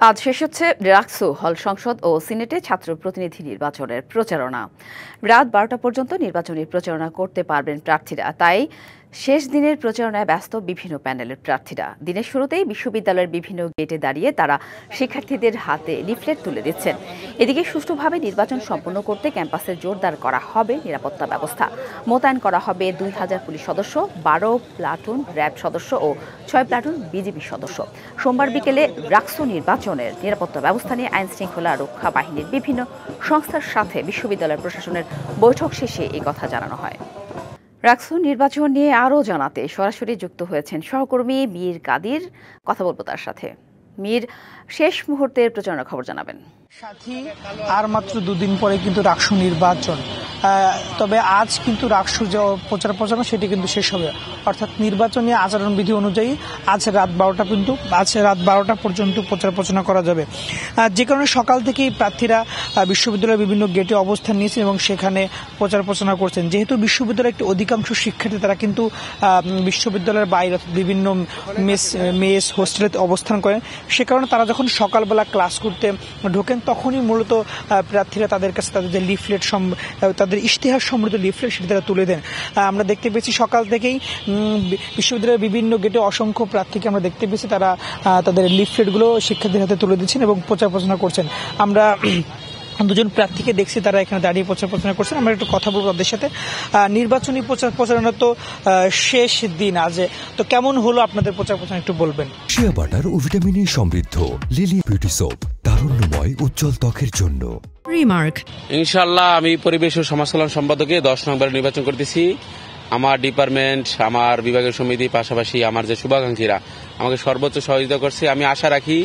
আজ শেষ হচ্ছে রাকসু হল সংসদ ও সিনেটে ছাত্র প্রতিনিধি নির্বাচনের প্রচারণা। রাত 12টা পর্যন্ত নির্বাচনী প্রচারণা করতে পারবেন প্রার্থীরা। তাই শেষ দিনের প্রচারণায় ব্যস্ত বিভিন্ন প্যানেলের প্রার্থীরা। দিনের শুরুতেই বিশ্ববিদ্যালয়ের বিভিন্ন গেটে দাঁড়িয়ে তারা শিক্ষার্থীদের হাতে লিফলেট তুলে দিচ্ছেন। এদিকে সুষ্ঠুভাবে নির্বাচন সম্পন্ন করতে ক্যাম্পাসে জোরদার করা হবে নিরাপত্তা ব্যবস্থা। মোতায়েন করা হবে 2000 পুলিশ সদস্য, 12 প্লাটুন র্যাব সদস্য ও 6 প্লাটুন বিজিবি সদস্য। সোমবার বিকেলে রাকসু নির্বাচনের নিরাপত্তা ব্যবস্থা নিয়ে আইন শৃঙ্খলা রক্ষা বাহিনীর বিভিন্ন সংস্থার সাথে বিশ্ববিদ্যালয় প্রশাসনের বৈঠক শেষে এই কথা জানানো হয়। রাকসু নির্বাচন নিয়ে আরও জানাতে সরাসরি যুক্ত হয়েছেন সহকর্মী মীর কাদির। কথা বলবো তার সাথে। মীর, শেষ মুহূর্তের প্রচারণার খবর জানাবেন। সাথী, আর মাত্র দুদিন পরে কিন্তু রাকসু নির্বাচন, তবে আজ কিন্তু রাকসু যে প্রচারণা সেটি কিন্তু শেষ হবে, অর্থাৎ নির্বাচনী আচরণবিধি অনুযায়ী আজ রাত 12টা পর্যন্ত প্রচারণা করা যাবে। যে কারণে সকাল থেকেই প্রার্থীরা বিশ্ববিদ্যালয়ের বিভিন্ন গেটে অবস্থান নিয়েছেন এবং সেখানে প্রচারণা করছেন। যেহেতু বিশ্ববিদ্যালয়ের একটি অধিকাংশ শিক্ষার্থী তারা কিন্তু বিশ্ববিদ্যালয়ের বাইরে বিভিন্ন মেস হোস্টেলে অবস্থান করেন, সে কারণে তারা যখন সকালবেলা ক্লাস করতে ঢোকেন তখনই মূলত প্রার্থীরা তাদের কাছে তাদের যে লিফলেট, তাদের ইশতেহার সমৃদ্ধ লিফলেট সেটি তারা তুলে দেন। আমরা দেখতে পেয়েছি সকাল থেকেই বিশ্ববিদ্যালয়ের বিভিন্ন গেটে অসংখ্য প্রার্থীকে আমরা দেখতে পেয়েছি তারা তাদের লিফলেটগুলো শিক্ষার্থীদের হাতে তুলে দিচ্ছেন এবং প্রচারণা করছেন। আমরা দুজন প্রার্থীকে দেখছি তারা এখানে দাঁড়িয়ে প্রচারণা করছেন। আমরা একটু কথা বলবো তাদের সাথে। নির্বাচনী প্রচারণা তো শেষ দিন আজ, তো কেমন হলো আপনাদের প্রচারণা একটু বলবেন? শিয়া বাটার ও ভিটামিনে সমৃদ্ধ লিলি বিউটি সোপ, তারুণ্যময় উজ্জ্বল ত্বকের জন্য। রিমার্ক, ইনশাআল্লাহ আমি পরিবেশ ও সমাজ কল্যাণ সম্পাদকে 10 নম্বরে নির্বাচন করতেছি। আমার ডিপার্টমেন্ট, আমার বিভাগের সমিতি, পাশাপাশি আমার যে শুভাকাঙ্ক্ষীরা আমাকে সর্বোচ্চ সহযোগিতা করছে। আমি আশা রাখি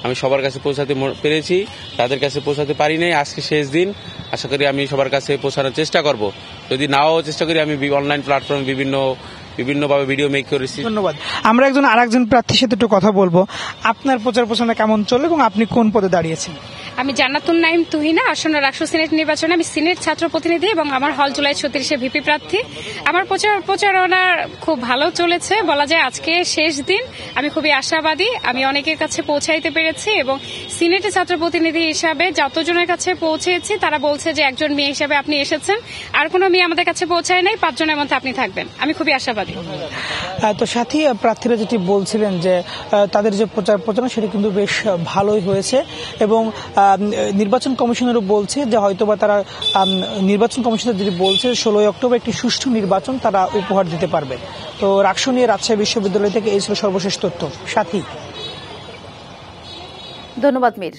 আমি সবার কাছে পৌঁছাতে পেরেছি, তাদের কাছে পৌঁছাতে পারি নাই। আজকে শেষ দিন, আশা করি আমি সবার কাছে পৌঁছানোর চেষ্টা করব। যদি নাও চেষ্টা করি, আমি অনলাইন প্ল্যাটফর্মে বিভিন্নভাবে ভিডিও মেক করেছি। ধন্যবাদ। আমরা আরেকজন প্রার্থীর সাথে একটু কথা বলবো। আপনার প্রচারণা কেমন চলে এবং আপনি কোন পদে দাঁড়িয়েছেন? আমি জান্নাতুন নাইম তুহিনা, আসন্ন রাকসু সিনেট নির্বাচনে আমি সিনেট ছাত্র প্রতিনিধি এবং আমার হল জুলাই 36-এ ভিপি প্রার্থী। আমার প্রচারণা খুব ভালো চলেছে বলা যায়। আজকে শেষ দিন, আমি খুবই আশাবাদী। আমি অনেকের কাছে পৌঁছাইতে পেরেছি এবং সিনেটে ছাত্র প্রতিনিধি হিসাবে যতজনের কাছে পৌঁছেছি তারা বলছে যে একজন মেয়ে হিসাবে আপনি এসেছেন, আর কোনো মেয়ে আমাদের কাছে পৌঁছায় নাই, 5 জনের মধ্যে আপনি থাকবেন। আমি খুবই আশাবাদী। তো সাথী, প্রার্থীরা যেটি বলছিলেন যে তাদের যে প্রচারণা সেটি কিন্তু বেশ ভালোই হয়েছে এবং নির্বাচন কমিশনারও বলছে যে হয়তোবা তারা নির্বাচন কমিশনার যেটি বলছে 16 অক্টোবর একটি সুষ্ঠু নির্বাচন তারা উপহার দিতে পারবে। তো রাকসু নিয়ে রাজশাহী বিশ্ববিদ্যালয় থেকে এই ছিল সর্বশেষ তথ্য। সাথী, ধন্যবাদ মীর।